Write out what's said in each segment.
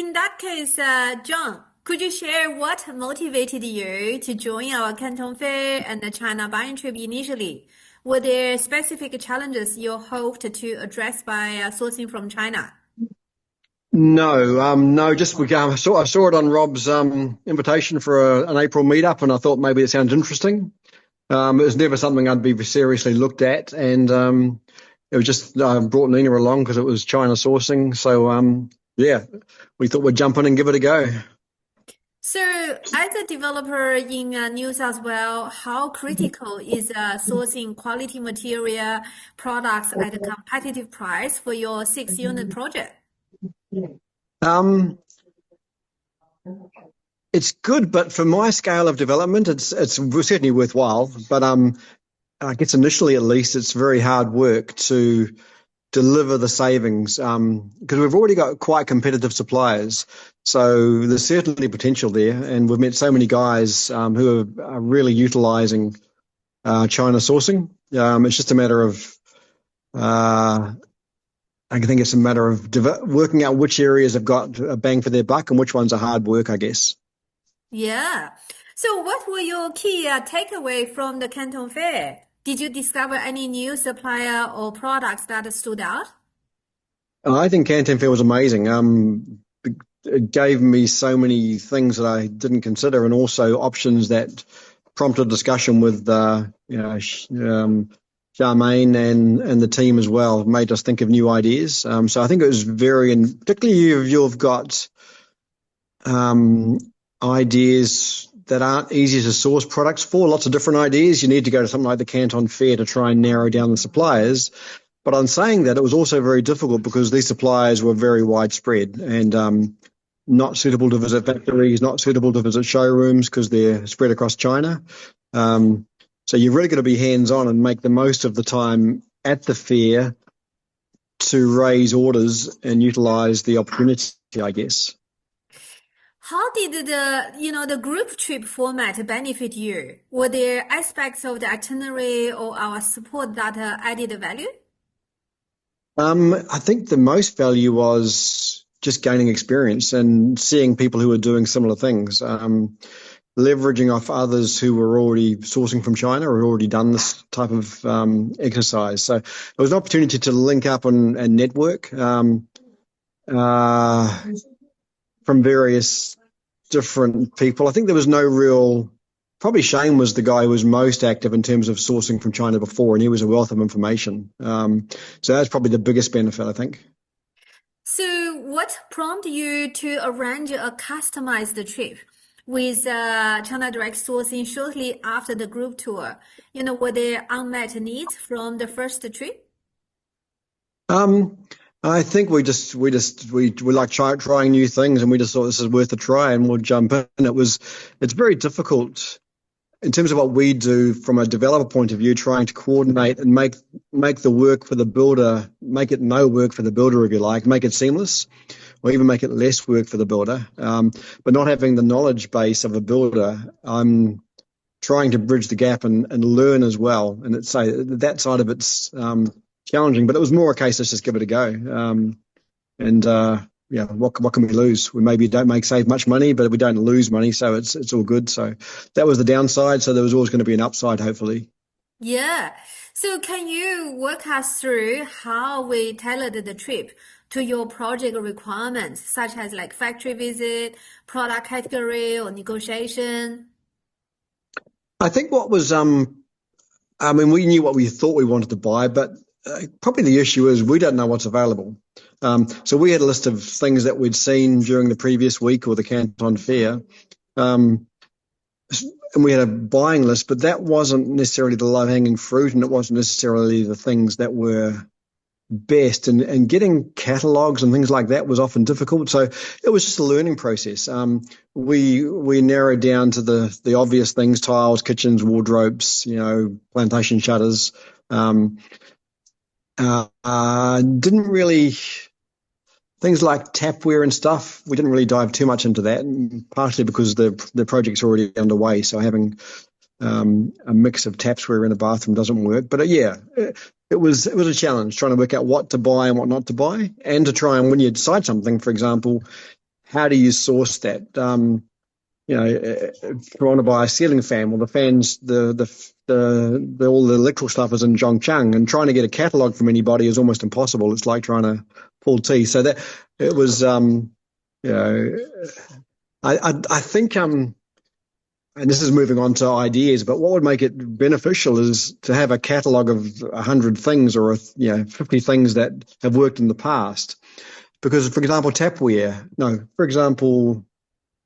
in that case, John, could you share what motivated you to join our Canton Fair and the China buying trip initially? Were there specific challenges you hoped to address by sourcing from China? No, just I saw it on Rob's invitation for an April meetup, and I thought maybe it sounded interesting. It was never something I'd be seriously looked at, and it was just brought Nina along because it was China sourcing. So yeah, we thought we'd jump in and give it a go. So, as a developer in New South Wales, how critical is sourcing quality material products at a competitive price for your six-unit project? Um, it's good, but for my scale of development, it's certainly worthwhile. But I guess initially, at least, it's very hard work to deliver the savings because we've already got quite competitive suppliers. So there's certainly potential there, and we've met so many guys who are really utilising China sourcing. It's just a matter of I think it's a matter of working out which areas have got a bang for their buck and which ones are hard work, I guess. Yeah. So, what were your key takeaway from the Canton Fair? Did you discover any new supplier or products that stood out? I think Canton Fair was amazing. It gave me so many things that I didn't consider, and also options that prompted discussion with Charmaine and the team as well. Made us think of new ideas. So I think it was very, and particularly if you've got ideas that aren't easy to source products for, lots of different ideas. You need to go to something like the Canton Fair to try and narrow down the suppliers. But on saying that, it was also very difficult because these suppliers were very widespread and not suitable to visit factories, not suitable to visit showrooms because they're spread across China. So you've really got to be hands-on and make the most of the time at the fair to raise orders and utilize the opportunity, I guess. How did the group trip format benefit you? Were there aspects of the itinerary or our support that added value? I think the most value was just gaining experience and seeing people who were doing similar things, leveraging off others who were already sourcing from China or already done this type of exercise. So it was an opportunity to link up and network from various different people. I think there was no real. Probably Shane was the guy who was most active in terms of sourcing from China before, and he was a wealth of information. So that's probably the biggest benefit, I think. So, what prompted you to arrange a customized trip with ChinaDirect Sourcing shortly after the group tour? Were there unmet needs from the first trip? I think we like trying new things, and we just thought this is worth a try, and we'll jump in. It's very difficult in terms of what we do from a developer point of view, trying to coordinate and make the work for the builder, make it no work for the builder, if you like, make it seamless, or even make it less work for the builder. But not having the knowledge base of a builder, I'm trying to bridge the gap and learn as well. And that side of it's challenging, but it was more a case, let's just give it a go. Yeah, what can we lose? We maybe don't save much money, but we don't lose money, so it's all good. So that was the downside. So there was always going to be an upside, hopefully. Yeah. So, can you walk us through how we tailored the trip to your project requirements, such as like factory visit, product category, or negotiation? I think what was we knew what we thought we wanted to buy, but probably the issue is we don't know what's available. So we had a list of things that we'd seen during the previous week or the Canton Fair, and we had a buying list, but that wasn't necessarily the low-hanging fruit, and it wasn't necessarily the things that were best. And getting catalogs and things like that was often difficult. So it was just a learning process. We narrowed down to the obvious things: tiles, kitchens, wardrobes, plantation shutters. Didn't really things like tapware and stuff. We didn't really dive too much into that, partially because the project's already underway. So having a mix of tapware in a bathroom doesn't work. But it was a challenge trying to work out what to buy and what not to buy, and to try and, when you decide something, for example, how do you source that? If you want to buy a ceiling fan, well, the fans, all the electrical stuff is in Zhongchang, and trying to get a catalog from anybody is almost impossible. It's like trying to pull teeth. So that it was, I think, and this is moving on to ideas, but what would make it beneficial is to have a catalog of 100 things or 50 things that have worked in the past. Because, for example,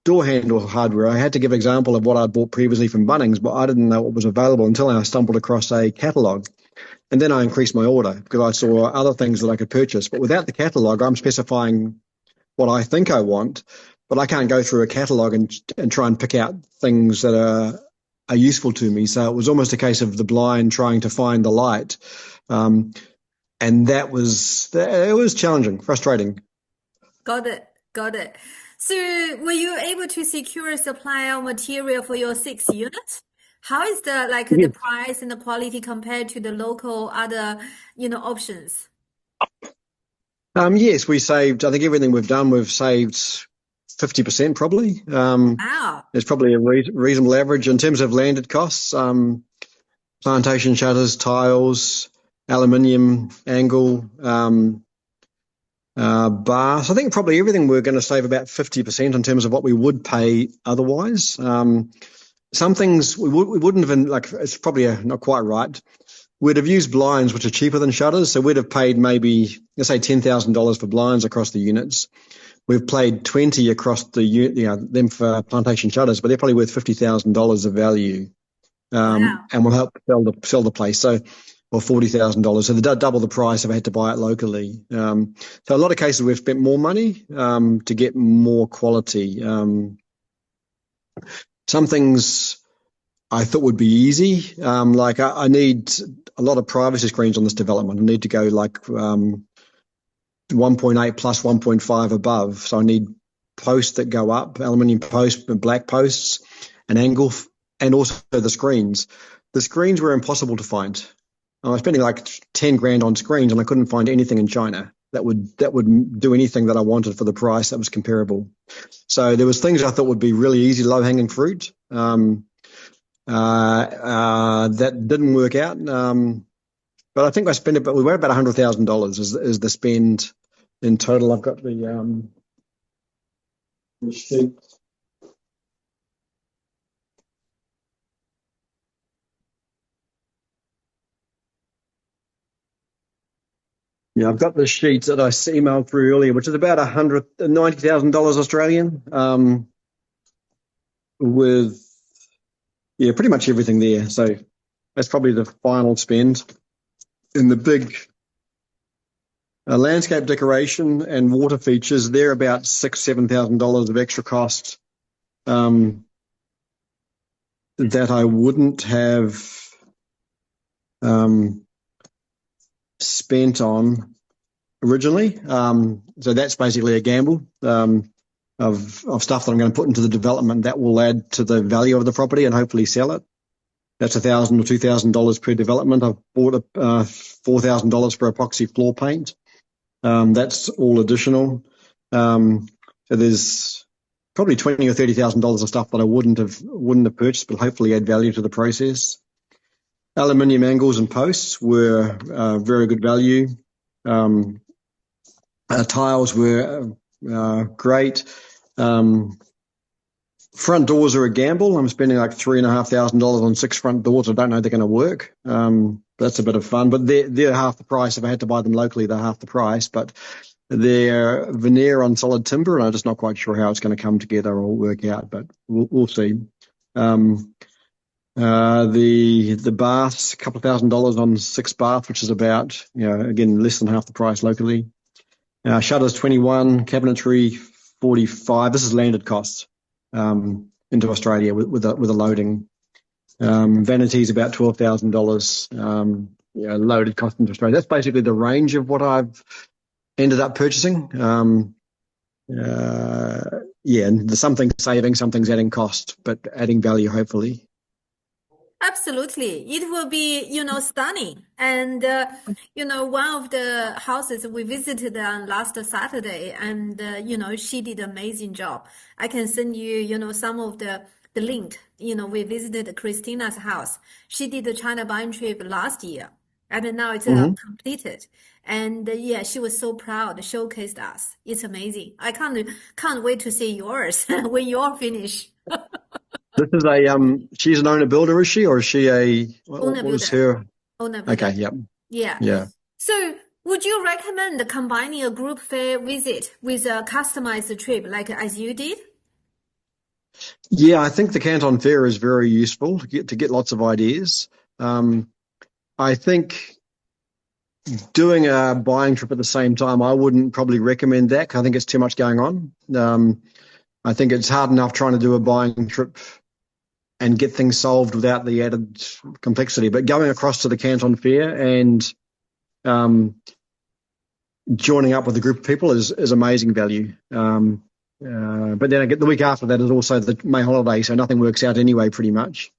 door handle hardware. I had to give an example of what I'd bought previously from Bunnings, but I didn't know what was available until I stumbled across a catalog. And then I increased my order because I saw other things that I could purchase. But without the catalog, I'm specifying what I think I want, but I can't go through a catalog and try and pick out things that are useful to me. So it was almost a case of the blind trying to find the light. And it was challenging, frustrating. Got it. So were you able to secure a supply of material for your 6 units? How is the price and the quality compared to the local other, options? Yes, we saved, I think everything we've done, we've saved 50% probably. Wow. It's probably a reasonable average in terms of landed costs. Plantation shutters, tiles, aluminium, angle, bars. I think probably everything we're going to save about 50% in terms of what we would pay otherwise. Some things we wouldn't have, it's probably not quite right. We'd have used blinds, which are cheaper than shutters. So we'd have paid maybe, let's say, $10,000 for blinds across the units. We've paid 20 across them for plantation shutters, but they're probably worth $50,000 of value. Wow. And will help sell the place. So, or $40,000. So they double the price if I had to buy it locally. So a lot of cases we've spent more money to get more quality. Some things I thought would be easy. I need a lot of privacy screens on this development. I need to go 1.8 plus 1.5 above. So I need posts that go up, aluminium posts, black posts, an angle, and also the screens. The screens were impossible to find. I was spending like 10 grand on screens, and I couldn't find anything in China that would do anything that I wanted for the price that was comparable. So there was things I thought would be really easy, low-hanging fruit that didn't work out. But I think I spent we were about $100,000 is the spend in total. I've got the sheet. Yeah, I've got the sheets that I emailed through earlier, which is about $90,000 Australian, with pretty much everything there. So that's probably the final spend. In the big landscape decoration and water features, they're about $6,000-7,000 of extra cost that I wouldn't have spent on originally. So that's basically a gamble of stuff that I'm going to put into the development that will add to the value of the property and hopefully sell it. That's $1,000 or $2,000 per development. I've bought $4,000 for epoxy floor paint. That's all additional. So there's probably $20,000 or $30,000 of stuff that I wouldn't have purchased, but hopefully add value to the process. Aluminium angles and posts were very good value. Tiles were great. Front doors are a gamble. I'm spending like $3,500 on 6 front doors. I don't know they're going to work. That's a bit of fun, but they're half the price. If I had to buy them locally, they're half the price. But they're veneer on solid timber, and I'm just not quite sure how it's going to come together or work out. But we'll see. The baths, a couple of $1,000 on 6 bath, which is about, again, less than half the price locally. Shutters 21, cabinetry 45. This is landed costs into Australia with a loading. Vanities about $12,000. Loaded cost into Australia. That's basically the range of what I've ended up purchasing. And some things saving, some things adding cost, but adding value hopefully. Absolutely. It will be, stunning. And, one of the houses we visited on last Saturday, and, she did amazing job. I can send you, some of the link. We visited Christina's house. She did the China buying trip last year, and now it's Hmm. completed. And yeah, she was so proud, showcased us. It's amazing. I can't wait to see yours when you're finished. This is she's an owner builder, is she, or is she Owner what is builder. her? Owner builder. Okay, yep, Yeah. yeah. So, would you recommend combining a group fair visit with a customized trip like as you did? Yeah, I think the Canton Fair is very useful to get lots of ideas. Um, I think doing a buying trip at the same time, I wouldn't probably recommend that 'cause I think it's too much going on. I think it's hard enough trying to do a buying trip and get things solved without the added complexity. But going across to the Canton Fair and um, joining up with a group of people is amazing value. But then I get the week after that is also the May holiday, so nothing works out anyway, pretty much.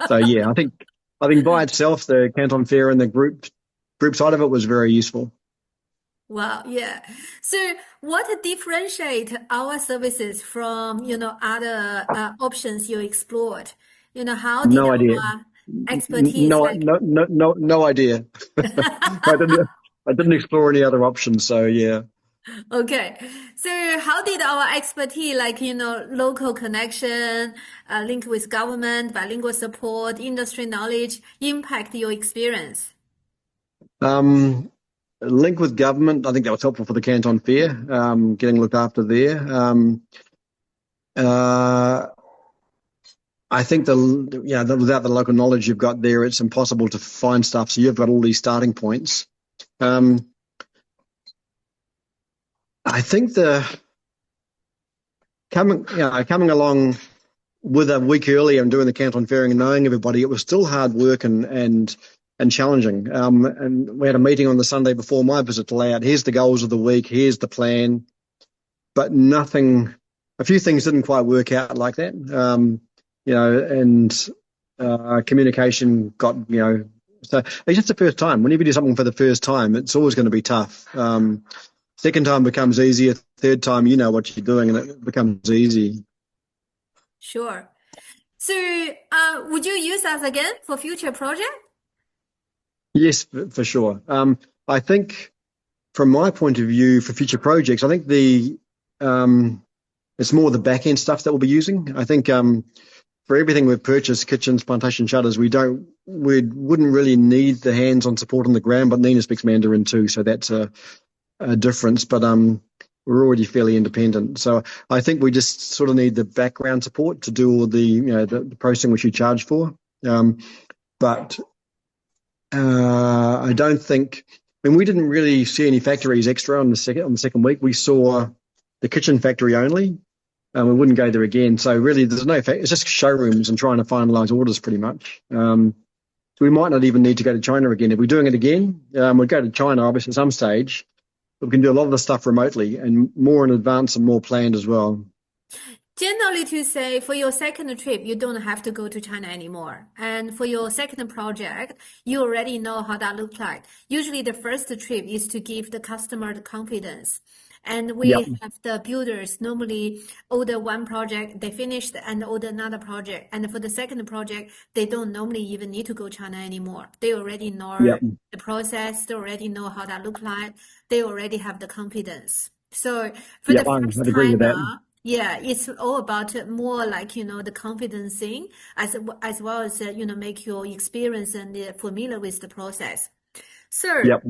So yeah, I think by itself, the Canton Fair and the group side of it was very useful. Wow, yeah. So, what differentiate our services from, other options you explored? How did No idea. our expertise No, like no, no, no, no idea. I didn't explore any other options. So yeah. Okay. So how did our expertise, like, local connection, link with government, bilingual support, industry knowledge, impact your experience? Um, Link with government. I think that was helpful for the Canton Fair. Getting looked after there. Uh, I think without the local knowledge you've got there, it's impossible to find stuff. So you've got all these starting points. Um, I think the coming along with a week earlier and doing the Canton Fairing and knowing everybody, it was still hard work and challenging. And we had a meeting on the Sunday before my visit to lay out, here's the goals of the week, here's the plan, but nothing, a few things didn't quite work out like that. And communication got, so it's just the first time. Whenever you do something for the first time, it's always going to be tough. Second time becomes easier. Third time, you know what you're doing and it becomes easy. Sure. So, would you use us again for future project? Yes, for sure. I think from my point of view for future projects, I think it's more the back end stuff that we'll be using. I think for everything we've purchased, kitchens, plantation shutters, we wouldn't really need the hands-on support on the ground, but Nina speaks Mandarin too, so that's a difference. But we're already fairly independent, so I think we just sort of need the background support to do all the processing which you charge for. But I don't think. I mean, we didn't really see any factories extra on the second week. We saw the kitchen factory only. We wouldn't go there again. So really, there's no it's just showrooms and trying to finalise orders pretty much. So we might not even need to go to China again. If we're doing it again, we'd go to China obviously at some stage. But we can do a lot of the stuff remotely and more in advance and more planned as well. Generally, to say for your second trip, you don't have to go to China anymore. And for your second project, you already know how that looks like. Usually, the first trip is to give the customer the confidence. And Yep, we have the builders normally order one project, they finished and order another project. And for the second project, they don't normally even need to go China anymore. They already know yep, the process, they already know how that look like, they already have the confidence. So for the yep. first I'd agree with that. timer, yeah, it's all about more like, the confidence thing as well as, make your experience and familiar with the process. So, Yep.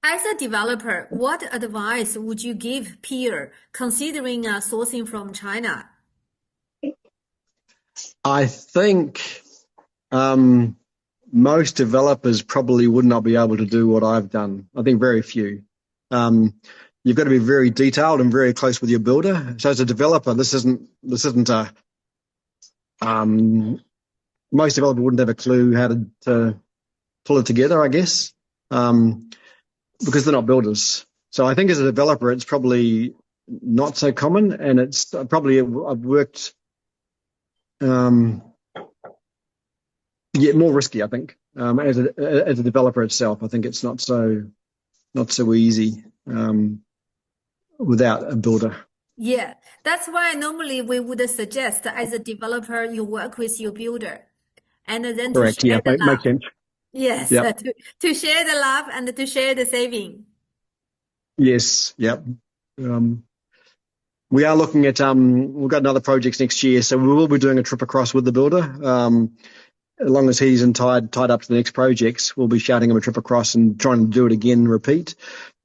as a developer, what advice would you give peer considering sourcing from China? I think most developers probably would not be able to do what I've done. I think very few. Um, you've got to be very detailed and very close with your builder. So as a developer, this isn't a most developers wouldn't have a clue how to pull it together, I guess, because they're not builders. So I think as a developer, it's probably not so common, and it's probably I've worked. Um, Yeah, more risky, I think. As a developer itself, I think it's not so easy without a builder. Yeah, that's why normally we would suggest as a developer, you work with your builder and then to Correct. Yeah, share the makes love. sense. Yes, Yep. to share the love and to share the saving. Yes. Yep. Um, we are looking at we've got another projects next year, so we will be doing a trip across with the builder. As long as he's tied up to the next projects, we'll be shouting him a trip across and trying to do it again, repeat.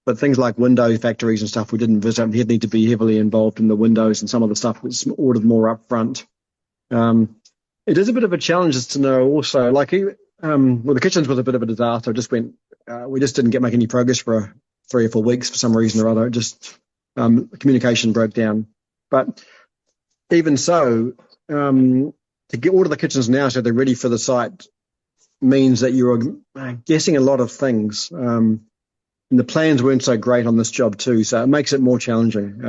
But things like window factories and stuff we didn't visit. He'd need to be heavily involved in the windows and some of the stuff that's ordered more upfront. Um, it is a bit of a challenge as to know also, like, well, the kitchens was a bit of a disaster. We just didn't make any progress for 3 or 4 weeks for some reason or other. It just, communication broke down. But even so, to order the kitchens now so they're ready for the site means that you're guessing a lot of things. And the plans weren't so great on this job too, so it makes it more challenging.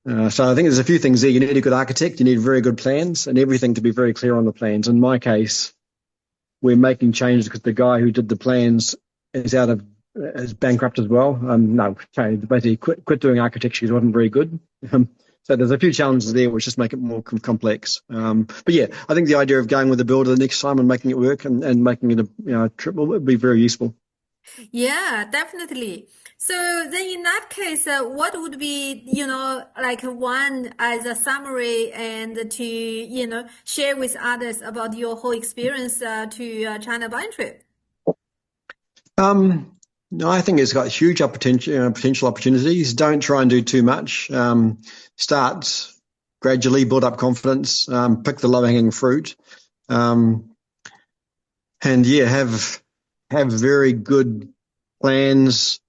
So I think there's a few things there. You need a good architect, you need very good plans, and everything to be very clear on the plans. In my case, we're making changes because the guy who did the plans is bankrupt as well. No, basically quit doing architecture because it wasn't very good. So there's a few challenges there which just make it more complex. But yeah, I think the idea of going with the builder the next time and making it work and making it a trip will be very useful. Yeah, definitely. So then in that case, what would be, like one as a summary and to, share with others about your whole experience to China buying trip? No, I think it's got huge potential opportunities. Don't try and do too much. Start gradually, build up confidence, pick the low-hanging fruit, um, and yeah, have very good plans,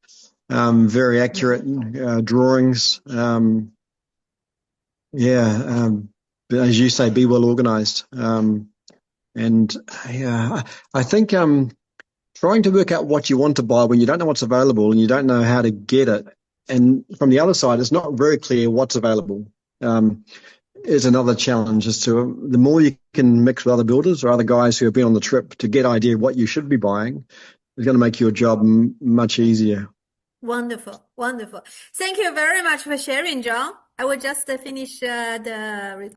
very accurate drawings. Yeah, but as you say, be well organized. And yeah, I think trying to work out what you want to buy when you don't know what's available and you don't know how to get it. And from the other side, it's not very clear what's available. Is another challenge as to the more you can mix with other builders or other guys who have been on the trip to get idea of what you should be buying is going to make your job much easier. Wonderful, wonderful. Thank you very much for sharing, John. I will just finish the